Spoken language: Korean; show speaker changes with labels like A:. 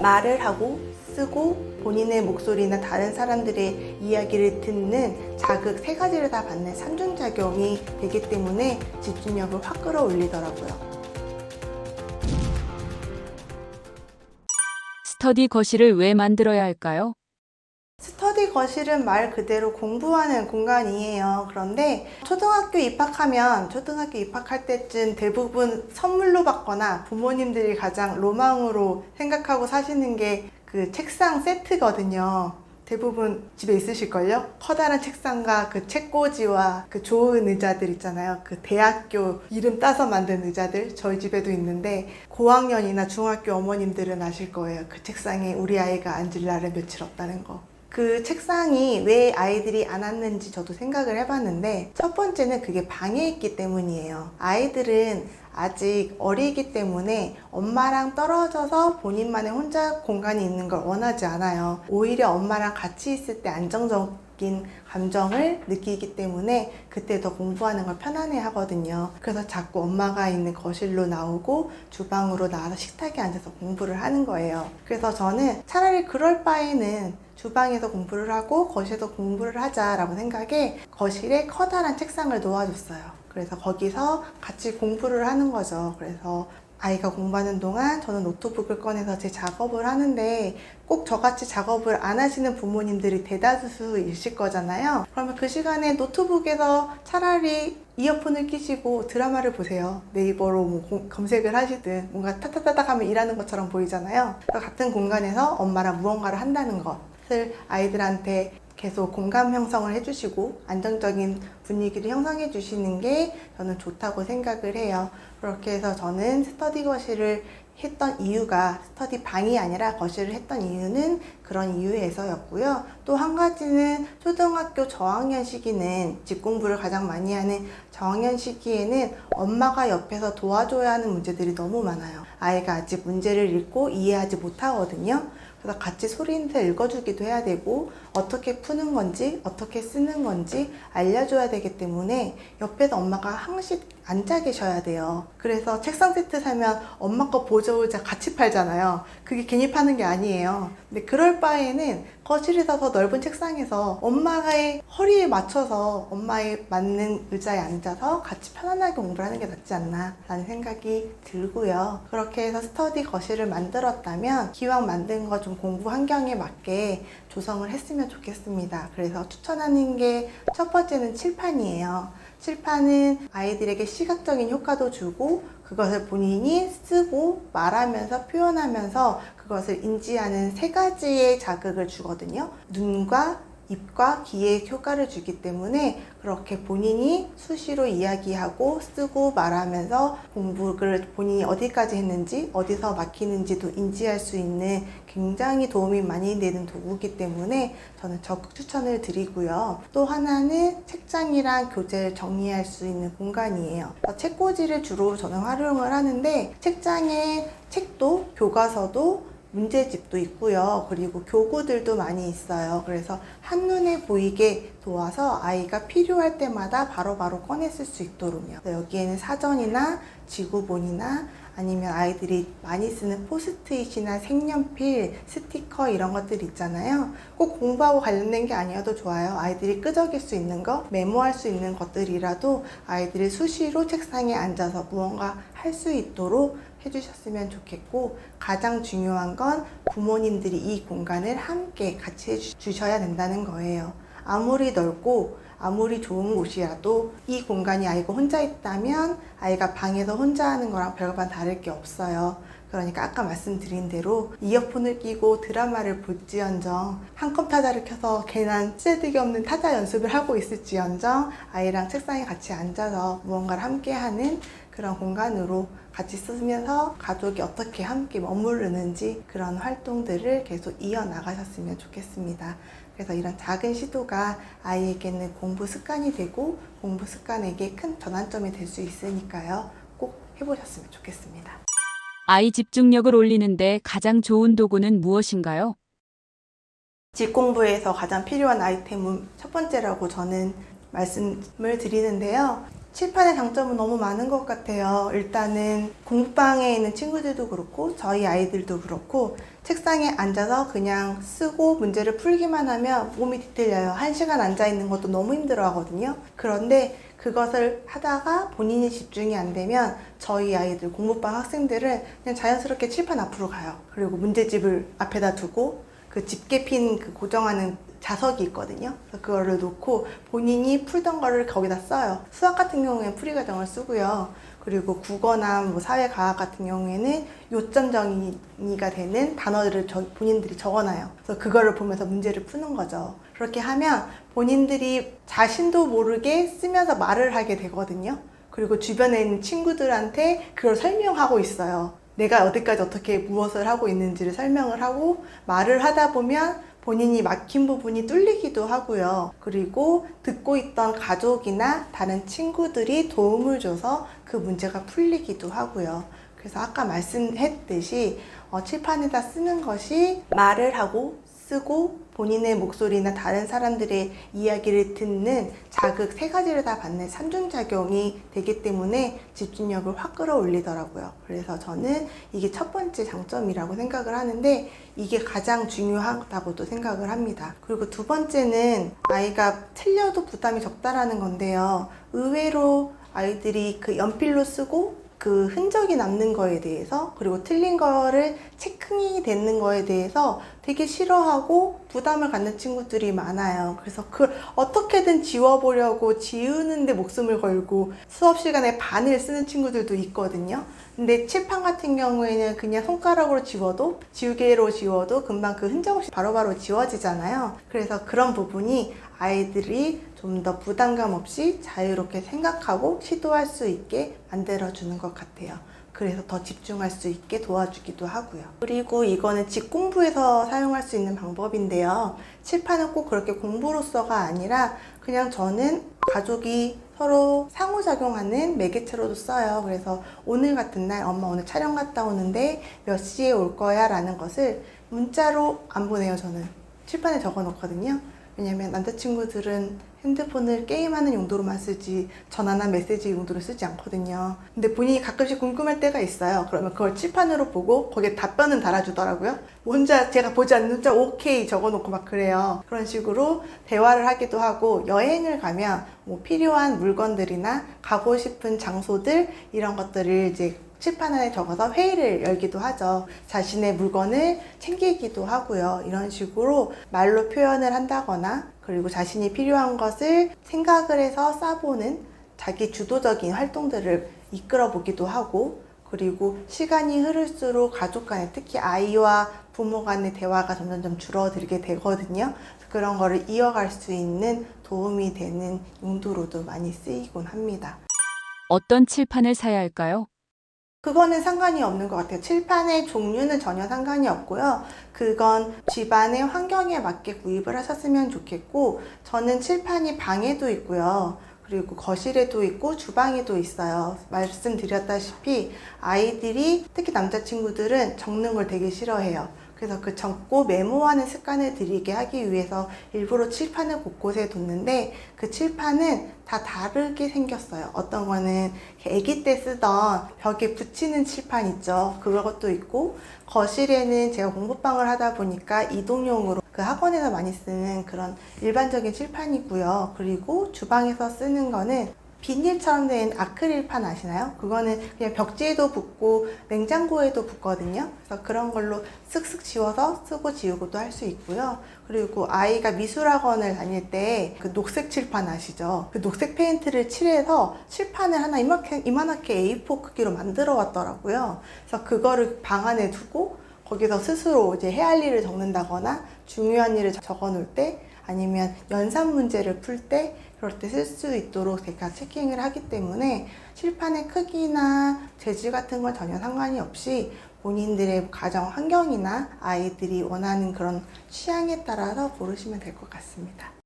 A: 말을 하고 쓰고 본인의 목소리나 다른 사람들의 이야기를 듣는 자극 세 가지를 다 받는 상준작용이 되기 때문에 집중력을 확 끌어올리더라고요.
B: 스터디 거실을 왜 만들어야 할까요?
A: 스터디 거실은 말 그대로 공부하는 공간이에요. 그런데 초등학교 입학할 때쯤 대부분 선물로 받거나 부모님들이 가장 로망으로 생각하고 사시는 게 그 책상 세트거든요. 대부분 집에 있으실걸요? 커다란 책상과 그 책꽂이와 그 좋은 의자들 있잖아요. 그 대학교 이름 따서 만든 의자들 저희 집에도 있는데 고학년이나 중학교 어머님들은 아실 거예요. 그 책상에 우리 아이가 앉을 날은 며칠 없다는 거. 그 책상이 왜 아이들이 안 앉는지 저도 생각을 해봤는데 첫 번째는 그게 방에 있기 때문이에요. 아이들은 아직 어리기 때문에 엄마랑 떨어져서 본인만의 혼자 공간이 있는 걸 원하지 않아요. 오히려 엄마랑 같이 있을 때 안정적인 감정을 느끼기 때문에 그때 더 공부하는 걸 편안해 하거든요. 그래서 자꾸 엄마가 있는 거실로 나오고 주방으로 나와서 식탁에 앉아서 공부를 하는 거예요. 그래서 저는 차라리 그럴 바에는 주방에서 공부를 하고 거실에서 공부를 하자라고 생각에 거실에 커다란 책상을 놓아줬어요. 그래서 거기서 같이 공부를 하는 거죠. 그래서 아이가 공부하는 동안 저는 노트북을 꺼내서 제 작업을 하는데 꼭 저같이 작업을 안 하시는 부모님들이 대다수이실 거잖아요. 그러면 그 시간에 노트북에서 차라리 이어폰을 끼시고 드라마를 보세요. 네이버로 뭐 검색을 하시든 뭔가 타타타닥 하면 일하는 것처럼 보이잖아요. 같은 공간에서 엄마랑 무언가를 한다는 것을 아이들한테 계속 공감 형성을 해주시고 안정적인 분위기를 형성해 주시는 게 저는 좋다고 생각을 해요. 그렇게 해서 저는 스터디 거실을 했던 이유가 스터디 방이 아니라 거실을 했던 이유는 그런 이유에서였고요. 또 한 가지는 초등학교 저학년 시기는 집 공부를 가장 많이 하는 저학년 시기에는 엄마가 옆에서 도와줘야 하는 문제들이 너무 많아요. 아이가 아직 문제를 읽고 이해하지 못하거든요. 그래서 같이 소리내서 읽어주기도 해야 되고 어떻게 푸는 건지 어떻게 쓰는 건지 알려줘야 되기 때문에 옆에서 엄마가 항상 앉아 계셔야 돼요. 그래서 책상 세트 사면 엄마 거 보조의자 같이 팔잖아요. 그게 괜히 파는 게 아니에요. 근데 그럴 바에는 거실에서 더 넓은 책상에서 엄마의 허리에 맞춰서 엄마에 맞는 의자에 앉아서 같이 편안하게 공부를 하는 게 낫지 않나 라는 생각이 들고요. 그렇게 해서 스터디 거실을 만들었다면 기왕 만든 거 좀 공부 환경에 맞게 조성을 했으면 좋겠습니다. 그래서 추천하는 게 첫 번째는 칠판이에요. 칠판은 아이들에게 시각적인 효과도 주고 그것을 본인이 쓰고 말하면서 표현하면서 그것을 인지하는 세 가지의 자극을 주거든요. 눈과 입과 귀에 효과를 주기 때문에 그렇게 본인이 수시로 이야기하고 쓰고 말하면서 공부를 본인이 어디까지 했는지 어디서 막히는지도 인지할 수 있는 굉장히 도움이 많이 되는 도구이기 때문에 저는 적극 추천을 드리고요. 또 하나는 책장이랑 교재를 정리할 수 있는 공간이에요. 책꽂이를 주로 저는 활용을 하는데 책장에 책도 교과서도 문제집도 있고요. 그리고 교구들도 많이 있어요. 그래서 한눈에 보이게 도와서 아이가 필요할 때마다 바로바로 꺼내 쓸 수 있도록요. 여기에는 사전이나 지구본이나 아니면 아이들이 많이 쓰는 포스트잇이나 색연필, 스티커 이런 것들 있잖아요. 꼭 공부하고 관련된 게 아니어도 좋아요. 아이들이 끄적일 수 있는 거, 메모할 수 있는 것들이라도 아이들이 수시로 책상에 앉아서 무언가 할 수 있도록 해주셨으면 좋겠고, 가장 중요한 건 부모님들이 이 공간을 함께 같이 해주셔야 된다는 거예요. 아무리 넓고 아무리 좋은 곳이라도 이 공간이 아이가 혼자 있다면 아이가 방에서 혼자 하는 거랑 별반 다를 게 없어요. 그러니까 아까 말씀드린 대로 이어폰을 끼고 드라마를 볼지언정 한컴 타자를 켜서 괜한 쓸데기 없는 타자 연습을 하고 있을지언정 아이랑 책상에 같이 앉아서 무언가를 함께 하는 그런 공간으로 같이 쓰면서 가족이 어떻게 함께 머무르는지 그런 활동들을 계속 이어나가셨으면 좋겠습니다. 그래서 이런 작은 시도가 아이에게는 공부 습관이 되고 공부 습관에게 큰 전환점이 될 수 있으니까요. 꼭 해보셨으면 좋겠습니다.
B: 아이 집중력을 올리는데 가장 좋은 도구는 무엇인가요?
A: 집 공부에서 가장 필요한 아이템은 첫 번째라고 저는 말씀을 드리는데요. 칠판의 장점은 너무 많은 것 같아요. 일단은 공부방에 있는 친구들도 그렇고 저희 아이들도 그렇고 책상에 앉아서 그냥 쓰고 문제를 풀기만 하면 몸이 뒤틀려요. 1시간 앉아 있는 것도 너무 힘들어 하거든요. 그런데 그것을 하다가 본인이 집중이 안 되면 저희 아이들, 공부방 학생들은 그냥 자연스럽게 칠판 앞으로 가요. 그리고 문제집을 앞에다 두고 그 집게 핀 그 고정하는 자석이 있거든요. 그래서 그거를 놓고 본인이 풀던 거를 거기다 써요. 수학 같은 경우에는 풀이 과정을 쓰고요. 그리고 국어나 뭐 사회과학 같은 경우에는 요점 정의가 되는 단어들을 본인들이 적어놔요. 그래서 그거를 보면서 문제를 푸는 거죠. 그렇게 하면 본인들이 자신도 모르게 쓰면서 말을 하게 되거든요. 그리고 주변에 있는 친구들한테 그걸 설명하고 있어요. 내가 어디까지 어떻게 무엇을 하고 있는지를 설명을 하고 말을 하다 보면 본인이 막힌 부분이 뚫리기도 하고요. 그리고 듣고 있던 가족이나 다른 친구들이 도움을 줘서 그 문제가 풀리기도 하고요. 그래서 아까 말씀했듯이 칠판에다 쓰는 것이 말을 하고 쓰고 본인의 목소리나 다른 사람들의 이야기를 듣는 자극 3가지를 다 받는 3중작용이 되기 때문에 집중력을 확 끌어올리더라고요. 그래서 저는 이게 첫 번째 장점이라고 생각을 하는데 이게 가장 중요하다고도 생각을 합니다. 그리고 두 번째는 아이가 틀려도 부담이 적다라는 건데요. 의외로 아이들이 그 연필로 쓰고 그 흔적이 남는 거에 대해서 그리고 틀린 거를 체킹이 되는 거에 대해서 되게 싫어하고 부담을 갖는 친구들이 많아요. 그래서 그걸 어떻게든 지워보려고 지우는데 목숨을 걸고 수업 시간에 반을 쓰는 친구들도 있거든요. 근데 칠판 같은 경우에는 그냥 손가락으로 지워도 지우개로 지워도 금방 그 흔적 없이 바로바로 지워지잖아요. 그래서 그런 부분이 아이들이 좀 더 부담감 없이 자유롭게 생각하고 시도할 수 있게 만들어주는 것 같아요. 그래서 더 집중할 수 있게 도와주기도 하고요. 그리고 이거는 집 공부에서 사용할 수 있는 방법인데요. 칠판은 꼭 그렇게 공부로서가 아니라 그냥 저는 가족이 서로 상호작용하는 매개체로도 써요. 그래서 오늘 같은 날 엄마 오늘 촬영 갔다 오는데 몇 시에 올 거야 라는 것을 문자로 안 보내요. 저는 칠판에 적어 놓거든요. 왜냐면 남자친구들은 핸드폰을 게임하는 용도로만 쓰지 전화나 메시지 용도로 쓰지 않거든요. 근데 본인이 가끔씩 궁금할 때가 있어요. 그러면 그걸 칠판으로 보고 거기에 답변은 달아주더라고요. 혼자 제가 보지 않는 문자 오케이 적어놓고 막 그래요. 그런 식으로 대화를 하기도 하고 여행을 가면 뭐 필요한 물건들이나 가고 싶은 장소들 이런 것들을 이제 칠판 안에 적어서 회의를 열기도 하죠. 자신의 물건을 챙기기도 하고요. 이런 식으로 말로 표현을 한다거나 그리고 자신이 필요한 것을 생각을 해서 써보는 자기 주도적인 활동들을 이끌어 보기도 하고 그리고 시간이 흐를수록 가족 간에 특히 아이와 부모 간의 대화가 점점 줄어들게 되거든요. 그런 거를 이어갈 수 있는 도움이 되는 용도로도 많이 쓰이곤 합니다.
B: 어떤 칠판을 사야 할까요?
A: 그거는 상관이 없는 것 같아요. 칠판의 종류는 전혀 상관이 없고요. 그건 집안의 환경에 맞게 구입을 하셨으면 좋겠고 저는 칠판이 방에도 있고요. 그리고 거실에도 있고 주방에도 있어요. 말씀드렸다시피 아이들이 특히 남자친구들은 적는 걸 되게 싫어해요. 그래서 그 적고 메모하는 습관을 들이게 하기 위해서 일부러 칠판을 곳곳에 뒀는데 그 칠판은 다 다르게 생겼어요. 어떤 거는 아기 때 쓰던 벽에 붙이는 칠판 있죠. 그것도 있고 거실에는 제가 공부방을 하다 보니까 이동용으로 그 학원에서 많이 쓰는 그런 일반적인 칠판이고요. 그리고 주방에서 쓰는 거는 비닐처럼 된 아크릴판 아시나요? 그거는 그냥 벽지에도 붙고 냉장고에도 붙거든요. 그래서 그런 걸로 쓱쓱 지워서 쓰고 지우고도 할 수 있고요. 그리고 아이가 미술학원을 다닐 때 그 녹색 칠판 아시죠? 그 녹색 페인트를 칠해서 칠판을 하나 이만하게 A4 크기로 만들어 왔더라고요. 그래서 그거를 방 안에 두고 거기서 스스로 이제 해야 할 일을 적는다거나 중요한 일을 적어 놓을 때 아니면 연산 문제를 풀 때 그럴 때 쓸 수 있도록 제가 체킹을 하기 때문에 칠판의 크기나 재질 같은 건 전혀 상관이 없이 본인들의 가정 환경이나 아이들이 원하는 그런 취향에 따라서 고르시면 될 것 같습니다.